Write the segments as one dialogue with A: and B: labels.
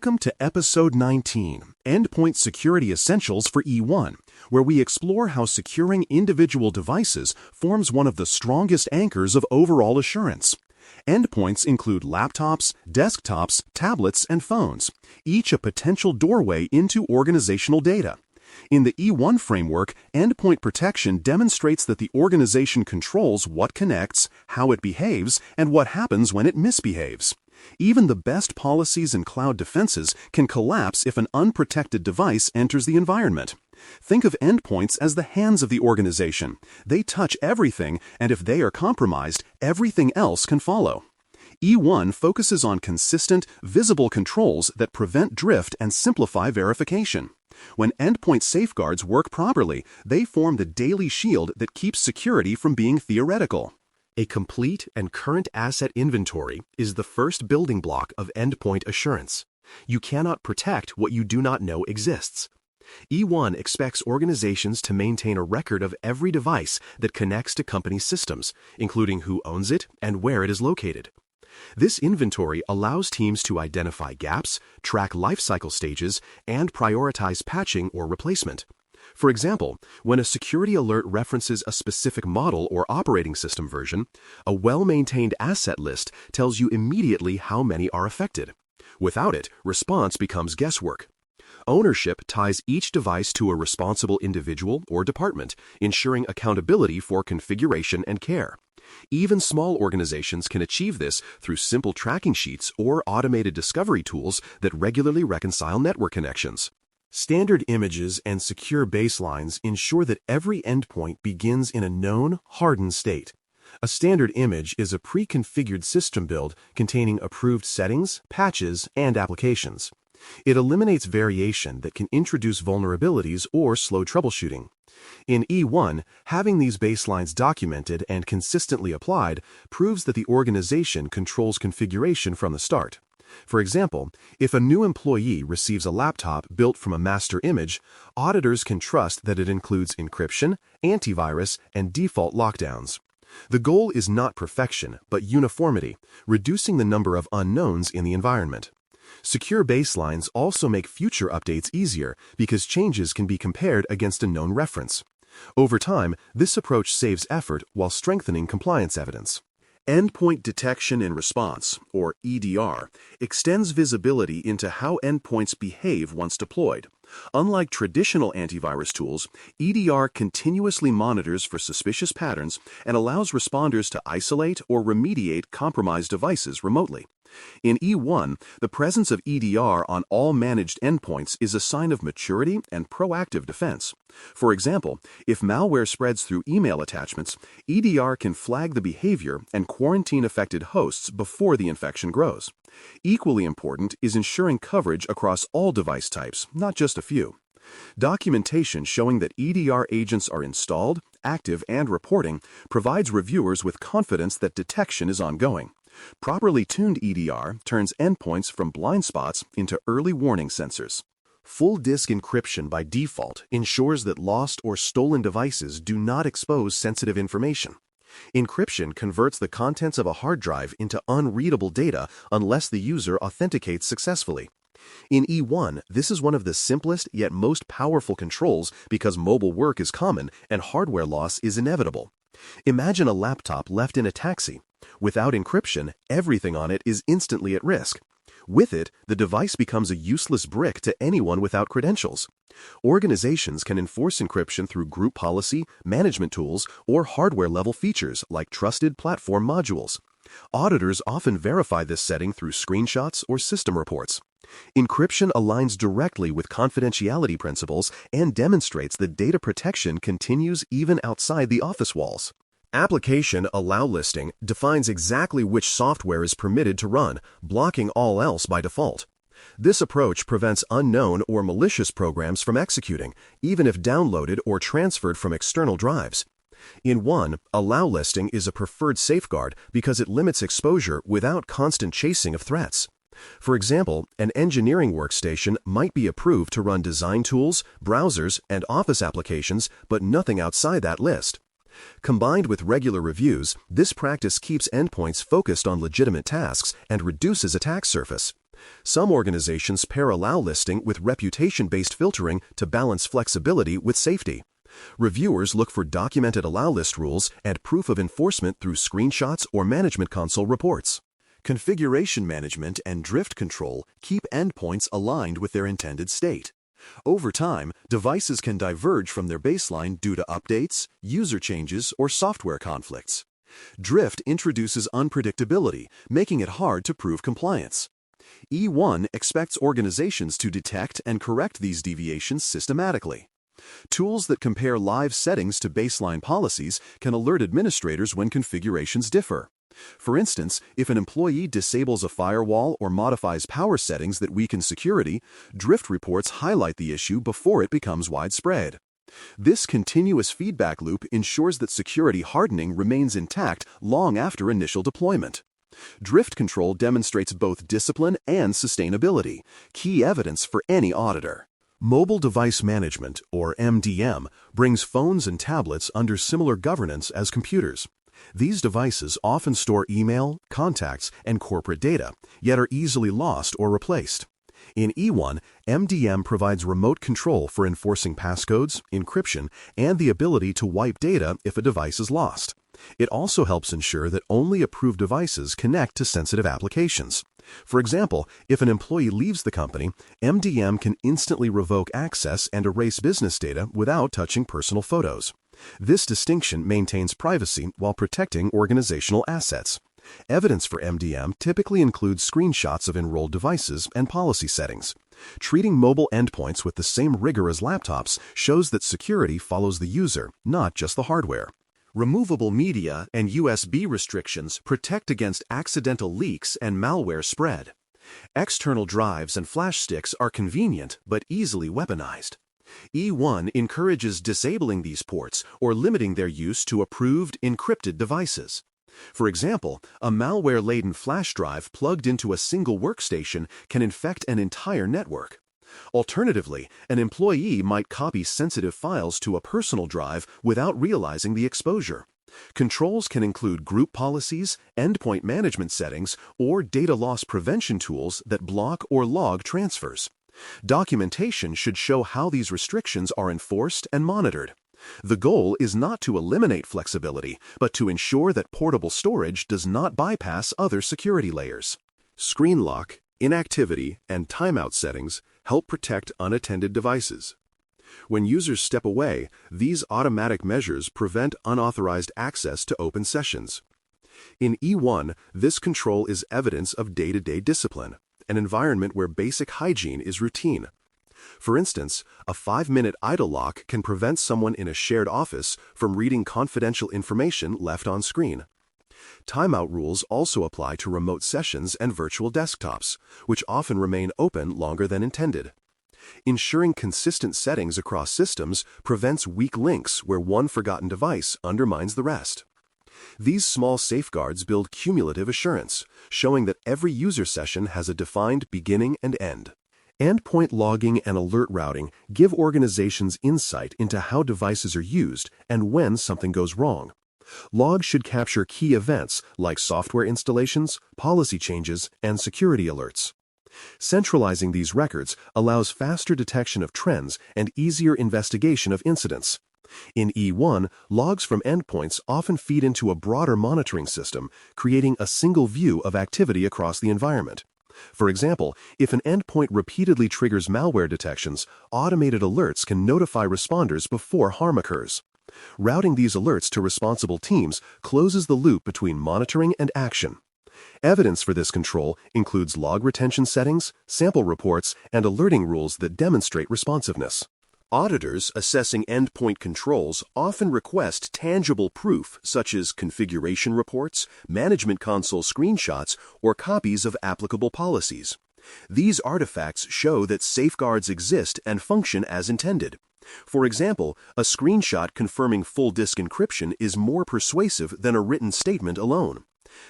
A: Welcome to Episode 19, Endpoint Security Essentials for E1, where we explore how securing individual devices forms one of the strongest anchors of overall assurance. Endpoints include laptops, desktops, tablets, and phones, each a potential doorway into organizational data. In the E1 framework, endpoint protection demonstrates that the organization controls what connects, how it behaves, and what happens when it misbehaves. Even the best policies and cloud defenses can collapse if an unprotected device enters the environment. Think of endpoints as the hands of the organization. They touch everything, and if they are compromised, everything else can follow. E1 focuses on consistent, visible controls that prevent drift and simplify verification. When endpoint safeguards work properly, they form the daily shield that keeps security from being theoretical. A complete and current asset inventory is the first building block of endpoint assurance. You cannot protect what you do not know exists. E1 expects organizations to maintain a record of every device that connects to company systems, including who owns it and where it is located. This inventory allows teams to identify gaps, track lifecycle stages, and prioritize patching or replacement. For example, when a security alert references a specific model or operating system version, a well-maintained asset list tells you immediately how many are affected. Without it, response becomes guesswork. Ownership ties each device to a responsible individual or department, ensuring accountability for configuration and care. Even small organizations can achieve this through simple tracking sheets or automated discovery tools that regularly reconcile network connections. Standard images and secure baselines ensure that every endpoint begins in a known, hardened state. A standard image is a pre-configured system build containing approved settings, patches, and applications. It eliminates variation that can introduce vulnerabilities or slow troubleshooting. In E1, having these baselines documented and consistently applied proves that the organization controls configuration from the start. For example, if a new employee receives a laptop built from a master image, auditors can trust that it includes encryption, antivirus, and default lockdowns. The goal is not perfection, but uniformity, reducing the number of unknowns in the environment. Secure baselines also make future updates easier because changes can be compared against a known reference. Over time, this approach saves effort while strengthening compliance evidence. Endpoint Detection and Response, or EDR, extends visibility into how endpoints behave once deployed. Unlike traditional antivirus tools, EDR continuously monitors for suspicious patterns and allows responders to isolate or remediate compromised devices remotely. In E1, the presence of EDR on all managed endpoints is a sign of maturity and proactive defense. For example, if malware spreads through email attachments, EDR can flag the behavior and quarantine affected hosts before the infection grows. Equally important is ensuring coverage across all device types, not just a few. Documentation showing that EDR agents are installed, active, and reporting provides reviewers with confidence that detection is ongoing. Properly tuned EDR turns endpoints from blind spots into early warning sensors. Full disk encryption by default ensures that lost or stolen devices do not expose sensitive information. Encryption converts the contents of a hard drive into unreadable data unless the user authenticates successfully. In E1, this is one of the simplest yet most powerful controls because mobile work is common and hardware loss is inevitable. Imagine a laptop left in a taxi. Without encryption, everything on it is instantly at risk. With it, the device becomes a useless brick to anyone without credentials. Organizations can enforce encryption through group policy, management tools, or hardware-level features like trusted platform modules. Auditors often verify this setting through screenshots or system reports. Encryption aligns directly with confidentiality principles and demonstrates that data protection continues even outside the office walls. Application Allow Listing defines exactly which software is permitted to run, blocking all else by default. This approach prevents unknown or malicious programs from executing, even if downloaded or transferred from external drives. In one, Allow Listing is a preferred safeguard because it limits exposure without constant chasing of threats. For example, an engineering workstation might be approved to run design tools, browsers, and office applications, but nothing outside that list. Combined with regular reviews, this practice keeps endpoints focused on legitimate tasks and reduces attack surface. Some organizations pair allow listing with reputation-based filtering to balance flexibility with safety. Reviewers look for documented allow list rules and proof of enforcement through screenshots or management console reports. Configuration management and drift control keep endpoints aligned with their intended state. Over time, devices can diverge from their baseline due to updates, user changes, or software conflicts. Drift introduces unpredictability, making it hard to prove compliance. E1 expects organizations to detect and correct these deviations systematically. Tools that compare live settings to baseline policies can alert administrators when configurations differ. For instance, if an employee disables a firewall or modifies power settings that weaken security, drift reports highlight the issue before it becomes widespread. This continuous feedback loop ensures that security hardening remains intact long after initial deployment. Drift control demonstrates both discipline and sustainability, key evidence for any auditor. Mobile Device Management, or MDM, brings phones and tablets under similar governance as computers. These devices often store email, contacts, and corporate data, yet are easily lost or replaced. In E1, MDM provides remote control for enforcing passcodes, encryption, and the ability to wipe data if a device is lost. It also helps ensure that only approved devices connect to sensitive applications. For example, if an employee leaves the company, MDM can instantly revoke access and erase business data without touching personal photos. This distinction maintains privacy while protecting organizational assets. Evidence for MDM typically includes screenshots of enrolled devices and policy settings. Treating mobile endpoints with the same rigor as laptops shows that security follows the user, not just the hardware. Removable media and USB restrictions protect against accidental leaks and malware spread. External drives and flash sticks are convenient but easily weaponized. E1 encourages disabling these ports or limiting their use to approved, encrypted devices. For example, a malware-laden flash drive plugged into a single workstation can infect an entire network. Alternatively, an employee might copy sensitive files to a personal drive without realizing the exposure. Controls can include group policies, endpoint management settings, or data loss prevention tools that block or log transfers. Documentation should show how these restrictions are enforced and monitored. The goal is not to eliminate flexibility, but to ensure that portable storage does not bypass other security layers. Screen lock, inactivity, and timeout settings help protect unattended devices. When users step away, these automatic measures prevent unauthorized access to open sessions. In E1, this control is evidence of day-to-day discipline, an environment where basic hygiene is routine. For instance, a 5-minute idle lock can prevent someone in a shared office from reading confidential information left on screen. Timeout rules also apply to remote sessions and virtual desktops, which often remain open longer than intended. Ensuring consistent settings across systems prevents weak links where one forgotten device undermines the rest. These small safeguards build cumulative assurance, showing that every user session has a defined beginning and end. Endpoint logging and alert routing give organizations insight into how devices are used and when something goes wrong. Logs should capture key events like software installations, policy changes, and security alerts. Centralizing these records allows faster detection of trends and easier investigation of incidents. In E1, logs from endpoints often feed into a broader monitoring system, creating a single view of activity across the environment. For example, if an endpoint repeatedly triggers malware detections, automated alerts can notify responders before harm occurs. Routing these alerts to responsible teams closes the loop between monitoring and action. Evidence for this control includes log retention settings, sample reports, and alerting rules that demonstrate responsiveness. Auditors assessing endpoint controls often request tangible proof such as configuration reports, management console screenshots, or copies of applicable policies. These artifacts show that safeguards exist and function as intended. For example, a screenshot confirming full disk encryption is more persuasive than a written statement alone.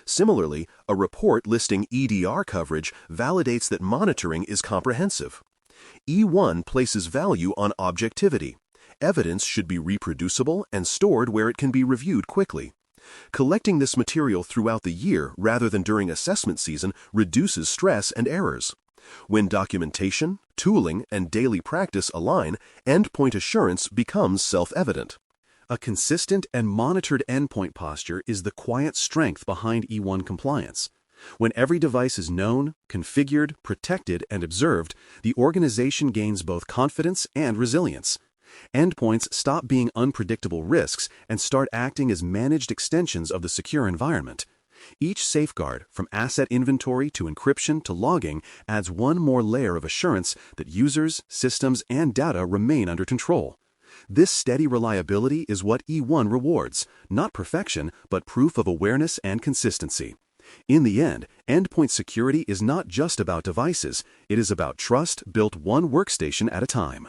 A: Similarly, a report listing EDR coverage validates that monitoring is comprehensive. E1 places value on objectivity. Evidence should be reproducible and stored where it can be reviewed quickly. Collecting this material throughout the year rather than during assessment season reduces stress and errors. When documentation, tooling, and daily practice align, endpoint assurance becomes self-evident. A consistent and monitored endpoint posture is the quiet strength behind E1 compliance. When every device is known, configured, protected, and observed, the organization gains both confidence and resilience. Endpoints stop being unpredictable risks and start acting as managed extensions of the secure environment. Each safeguard, from asset inventory to encryption to logging, adds one more layer of assurance that users, systems, and data remain under control. This steady reliability is what E1 rewards, not perfection, but proof of awareness and consistency. In the end, endpoint security is not just about devices, it is about trust built one workstation at a time.